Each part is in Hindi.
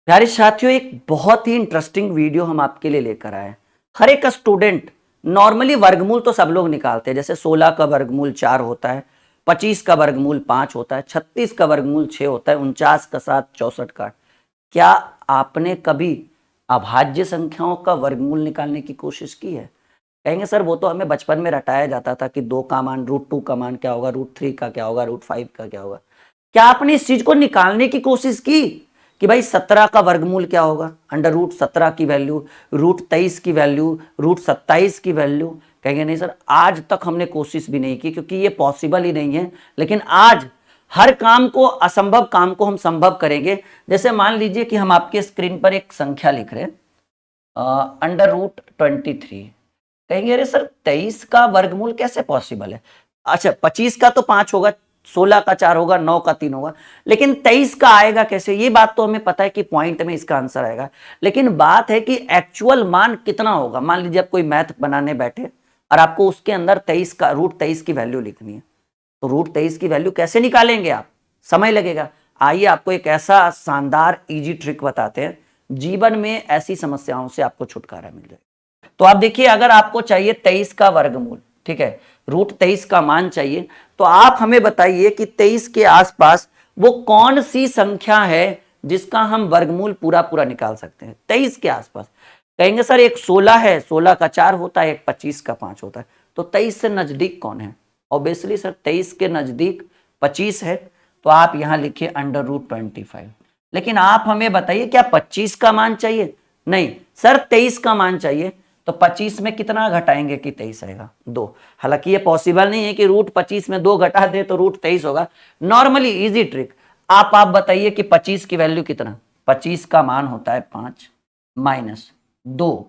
प्यारे साथियों, एक बहुत ही इंटरेस्टिंग वीडियो हम आपके लिए लेकर आए हैं। हर एक स्टूडेंट नॉर्मली वर्गमूल तो सब लोग निकालते हैं, जैसे 16 का वर्गमूल 4 होता है, 25 का वर्गमूल 5 होता है, 36 का वर्गमूल 6 होता है, 49 का 7, 64 का 8। क्या आपने कभी अभाज्य संख्याओं का वर्गमूल निकालने की कोशिश की है? कहेंगे सर वो तो हमें बचपन में रटाया जाता था कि 2 का मान √2 का मान क्या होगा, √3 का क्या होगा, √5 का क्या होगा। क्या आपने इस चीज को निकालने की कोशिश की कि भाई 17 का वर्गमूल क्या होगा, √17 की वैल्यू, √23 की वैल्यू, √27 की वैल्यू? कहेंगे नहीं सर, आज तक हमने कोशिश भी नहीं की क्योंकि ये पॉसिबल ही नहीं है। लेकिन आज हर काम को, असंभव काम को हम संभव करेंगे। जैसे मान लीजिए कि हम आपके स्क्रीन पर एक संख्या लिख रहे हैं, √23। कहेंगे अरे सर 23 का वर्गमूल कैसे पॉसिबल है? अच्छा, 25 का तो 5 होगा, 16 का 4 होगा, 9 का 3 होगा, लेकिन 23 का आएगा कैसे? ये बात तो हमें पता है कि पॉइंट में इसका आंसर आएगा, लेकिन बात है कि एक्चुअल मान कितना होगा। मान लीजिए आप कोई मैथ बनाने बैठे और आपको उसके अंदर 23 का √23 की वैल्यू लिखनी है, तो √23 की वैल्यू कैसे निकालेंगे आप? समय लगेगा। आइए आपको एक ऐसा शानदार इजी ट्रिक बताते हैं, जीवन में ऐसी समस्याओं से आपको छुटकारा मिल जाएगा। तो आप देखिए, अगर आपको चाहिए 23 का वर्गमूल, ठीक है, √23 का मान चाहिए, तो आप हमें बताइए कि 23 के आसपास वो कौन सी संख्या है जिसका हम वर्गमूल पूरा पूरा निकाल सकते हैं 23 के आसपास। कहेंगे सर एक 16 है, 16 का 4 होता है, एक 25 का 5 होता है, तो 23 से नजदीक कौन है? ऑब्वियसली सर 23 के नजदीक 25 है, तो आप यहां लिखिए √25। लेकिन आप हमें बताइए क्या 25 का मान चाहिए? नहीं सर, 23 का मान चाहिए। तो 25 में कितना घटाएंगे कि 23 आएगा? 2। हालांकि ये पॉसिबल नहीं है कि √25 में 2 घटा दे तो √23 होगा। नॉर्मली इजी ट्रिक, आप बताइए कि 25 की वैल्यू कितना? 25 का मान होता है 5 माइनस 2।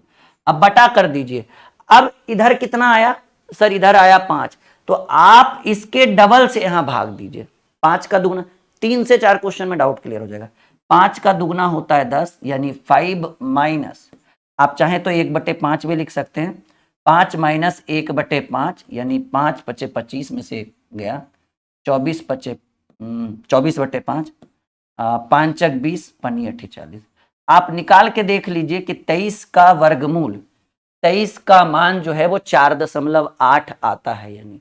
अब बटा कर दीजिए। अब इधर कितना आया? सर इधर आया 5, तो आप इसके डबल से यहां भाग दीजिए। 5 का दुगना, 3 से 4 क्वेश्चन में डाउट क्लियर हो जाएगा। 5 का दुगना होता है 10, यानी 5 माइनस, आप चाहें तो 1/5 भी लिख सकते हैं, 5 माइनस 1/5 यानी 5 × 25 में से गया 24 × 24/5, 5 × 20, 5 × 40। आप निकाल के देख लीजिए कि 23 का वर्गमूल, 23 का मान जो है वो 4.8 आता है। यानी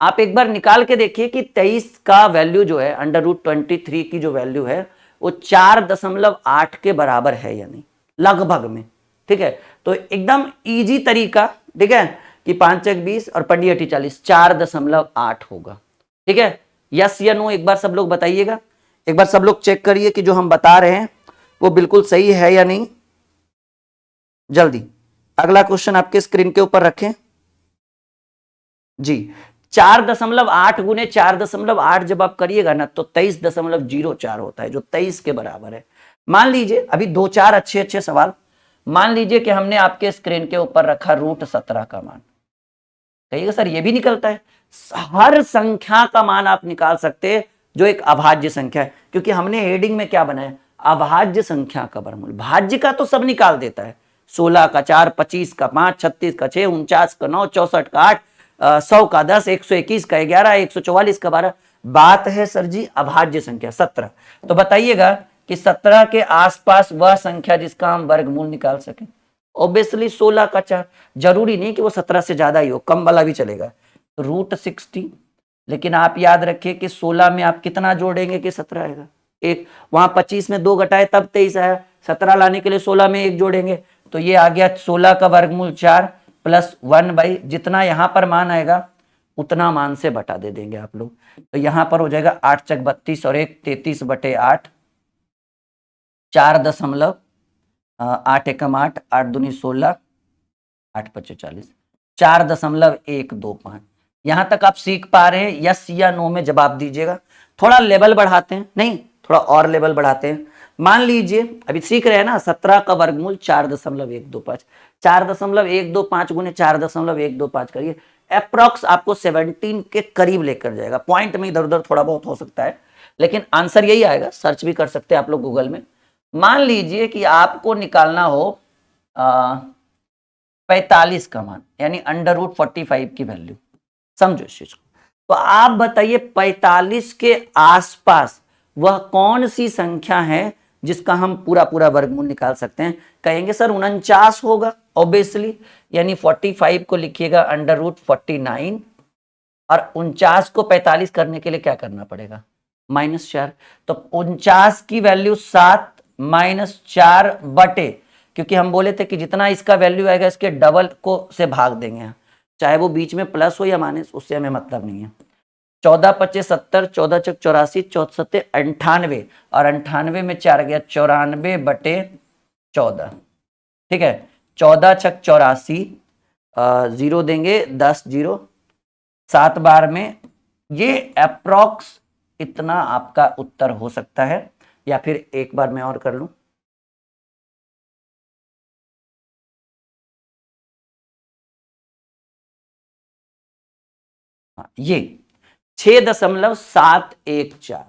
आप एक बार निकाल के देखिए कि 23 का वैल्यू जो है, √23 की जो वैल्यू है वो 4.8 के बराबर है, यानी लगभग में। ठीक है, तो एकदम इजी तरीका, ठीक है, कि 5 × 20 और 5 × 40, 4.8 होगा। ठीक है, यस या नो एक बार सब लोग बताइएगा। एक बार सब लोग चेक करिए कि जो हम बता रहे हैं वो बिल्कुल सही है या नहीं। जल्दी अगला क्वेश्चन आपके स्क्रीन के ऊपर रखें जी। 4.8 गुने 4.8 जब आप करिएगा ना, तो 23.04 होता है, जो 23 के बराबर है। मान लीजिए अभी 2-4 अच्छे अच्छे सवाल। मान लीजिए कि हमने आपके स्क्रीन के ऊपर रखा √17 का मान। कहिएगा सर ये भी निकलता है? हर संख्या का मान आप निकाल सकते हैं जो एक अभाज्य संख्या है, क्योंकि हमने हेडिंग में क्या बनाया? अभाज्य संख्या का वर्गमूल। भाज्य का तो सब निकाल देता है, 16 का 4, 25 का 5, 36 का 6, 49 का 9, 64 का 8, 100 का 10, 121 का 11, 144 का 12। बात है सर जी अभाज्य संख्या 17। तो बताइएगा कि 17 के आसपास वह संख्या जिसका हम वर्गमूल निकाल सकें। ऑब्वियसली 16 का 4, जरूरी नहीं कि वो 17 से ज्यादा ही हो, कम वाला भी चलेगा, √60। लेकिन आप याद रखिए कि 16 में आप कितना जोड़ेंगे कि 17 आएगा? एक। वहां 25 में 2 घटाए तब 23 आया, 17 लाने के लिए 16 में 1 जोड़ेंगे, तो ये आ गया 16 का वर्गमूल 4 प्लस 1/, जितना यहां पर मान आएगा उतना मान से बटा दे देंगे आप लोग। तो यहां पर हो जाएगा 8 × 32 और 1 33/8, 4.8 एकम 8, 8 दूनी 16, 8 × 5 40, 4.125। यहां तक आप सीख पा रहे हैं? यस या नो में जवाब दीजिएगा। थोड़ा लेवल बढ़ाते हैं, नहीं थोड़ा और लेवल बढ़ाते हैं। मान लीजिए अभी सीख रहे हैं ना, 17 का वर्गमूल 4.125, 4.125 गुने 4.125 करिए, अप्रॉक्स आपको 17 के करीब लेकर जाएगा। पॉइंट में इधर उधर थोड़ा बहुत हो सकता है, लेकिन आंसर यही आएगा। सर्च भी कर सकते हैं आप लोग गूगल में। मान लीजिए कि आपको निकालना हो 45 का मान, यानी √45 की वैल्यू। समझो इस चीज को। तो आप बताइए 45 के आसपास वह कौन सी संख्या है जिसका हम पूरा पूरा वर्गमूल निकाल सकते हैं। कहेंगे सर 49 होगा ऑब्वियसली, यानी 45 को लिखिएगा √49 और 49 को 45 करने के लिए क्या करना पड़ेगा, -4। तो 49 की वैल्यू 7 -4 बटे, क्योंकि हम बोले थे कि जितना इसका वैल्यू आएगा इसके डबल को से भाग देंगे, चाहे वो बीच में प्लस हो या माइनस, उससे हमें मतलब नहीं है। 14 25 70, 14 चक 84, 14 सत्ते 98 और 98 में 4 गया 94 बटे 14। ठीक है, 14 छक 84, 0 देंगे 10 0, 7 बार में ये अप्रॉक्स इतना आपका उत्तर हो सकता है। या फिर एक बार मैं और कर लूं, ये 6.714।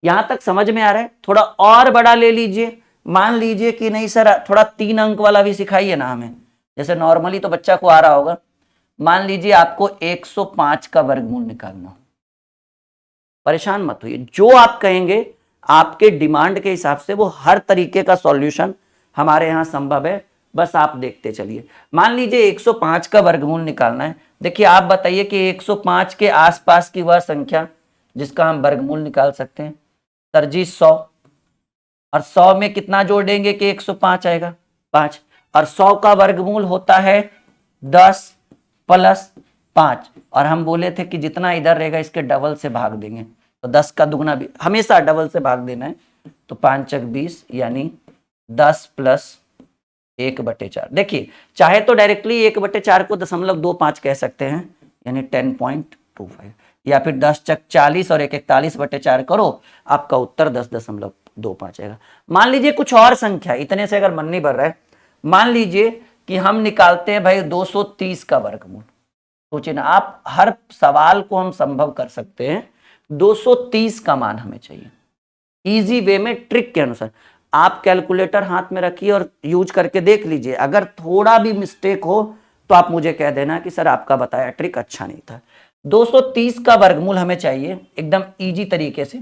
यहां तक समझ में आ रहा है? थोड़ा और बड़ा ले लीजिए, मान लीजिए कि नहीं सर थोड़ा 3 अंक वाला भी सिखाइए ना हमें, जैसे नॉर्मली तो बच्चा को आ रहा होगा। मान लीजिए आपको 105 का वर्गमूल निकालना, परेशान मत होइए, जो आप कहेंगे आपके डिमांड के हिसाब से वो हर तरीके का सॉल्यूशन हमारे यहाँ संभव है, बस आप देखते चलिए। मान लीजिए 105 का वर्गमूल निकालना है। देखिए आप बताइए कि 105 के आसपास की वह संख्या जिसका हम वर्गमूल निकाल सकते हैं। सर जी 100, और 100 में कितना जोड़ देंगे कि 105 आएगा, 5, और 100 का वर्गमूल होता है 10 + 5, और हम बोले थे कि जितना इधर रहेगा इसके डबल से भाग देंगे, तो 10 का दुगना भी हमेशा डबल से भाग देना है। तो 5 चक 20 यानी 10 + 1/4। देखिए चाहे तो डायरेक्टली 1/4 को 0.25 कह सकते हैं, यानी 10.25, या फिर 10 चक 40 और 1 41/4 करो, आपका उत्तर 10.25 आएगा। मान लीजिए कुछ और संख्या, इतने से अगर मन नहीं भर रहा है, मान लीजिए कि हम निकालते हैं भाई 230 का वर्गमूल। सोचिए ना, आप हर सवाल को हम संभव कर सकते हैं, 230 का मान हमें चाहिए इजी वे में, ट्रिक के अनुसार। आप कैलकुलेटर हाथ में रखिए और यूज करके देख लीजिए, अगर थोड़ा भी मिस्टेक हो तो आप मुझे कह देना कि सर आपका बताया ट्रिक अच्छा नहीं था। 230 का वर्गमूल हमें चाहिए एकदम इजी तरीके से।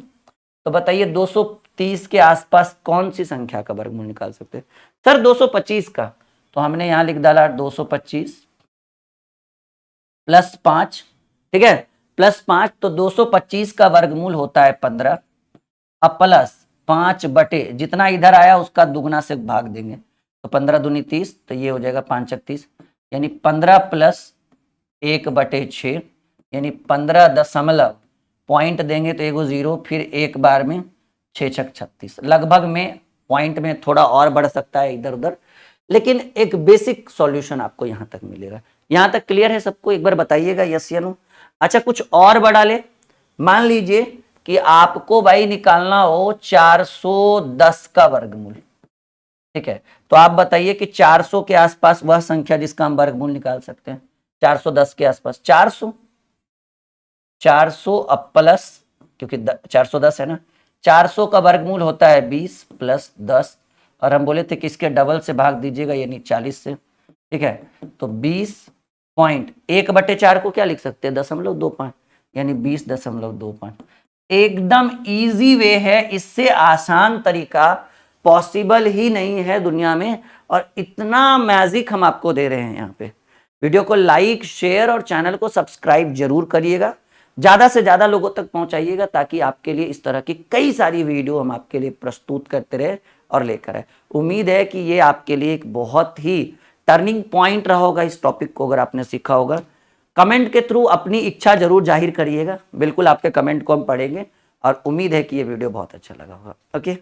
तो बताइए 230 के आसपास कौन सी संख्या का वर्गमूल निकाल सकते हैं? सर 225 का, तो हमने यहां लिख डाला 225 + 5, ठीक है, +5, तो 225 का वर्गमूल होता है 15, अब प्लस 5 बटे जितना इधर आया उसका दुगना से भाग देंगे, तो 15 दूनी 30, तो ये हो जाएगा 5 चक 30, यानी 15 + 1/6, यानी 15 दशमलव, पॉइंट देंगे तो एगो 0, फिर एक बार में 6 छक 36। लगभग में पॉइंट में थोड़ा और बढ़ सकता है इधर उधर, लेकिन एक बेसिक सॉल्यूशन आपको यहां तक मिलेगा। यहां तक क्लियर है सबको? एक बार बताइएगा यस या नो। अच्छा कुछ और बढ़ा ले, मान लीजिए कि आपको भाई निकालना हो 410 का वर्गमूल, ठीक है, तो आप बताइए कि 400 के आसपास वह संख्या जिसका हम वर्गमूल निकाल सकते हैं, 410 के आसपास 400 अब प्लस, क्योंकि 410 है ना, 400 का वर्गमूल होता है 20 + 10, और हम बोले थे कि इसके डबल से भाग दीजिएगा यानी 40 से, ठीक है, तो 20.1/4 को क्या लिख सकते हैं, 0.25, यानी 20.25। एकदम इजी वे है, इससे आसान तरीका पॉसिबल ही नहीं है दुनिया में, और इतना मैजिक हम आपको दे रहे हैं यहाँ पे। वीडियो को लाइक शेयर और चैनल को सब्सक्राइब जरूर करिएगा, ज्यादा से ज्यादा लोगों तक पहुंचाइएगा, ताकि आपके लिए इस तरह की कई सारी वीडियो हम आपके लिए प्रस्तुत करते रहे और लेकर आए। उम्मीद है कि ये आपके लिए एक बहुत ही टर्निंग पॉइंट रहा होगा इस टॉपिक को अगर आपने सीखा होगा। कमेंट के थ्रू अपनी इच्छा जरूर जाहिर करिएगा, बिल्कुल आपके कमेंट को हम पढ़ेंगे, और उम्मीद है कि ये वीडियो बहुत अच्छा लगा होगा। ओके।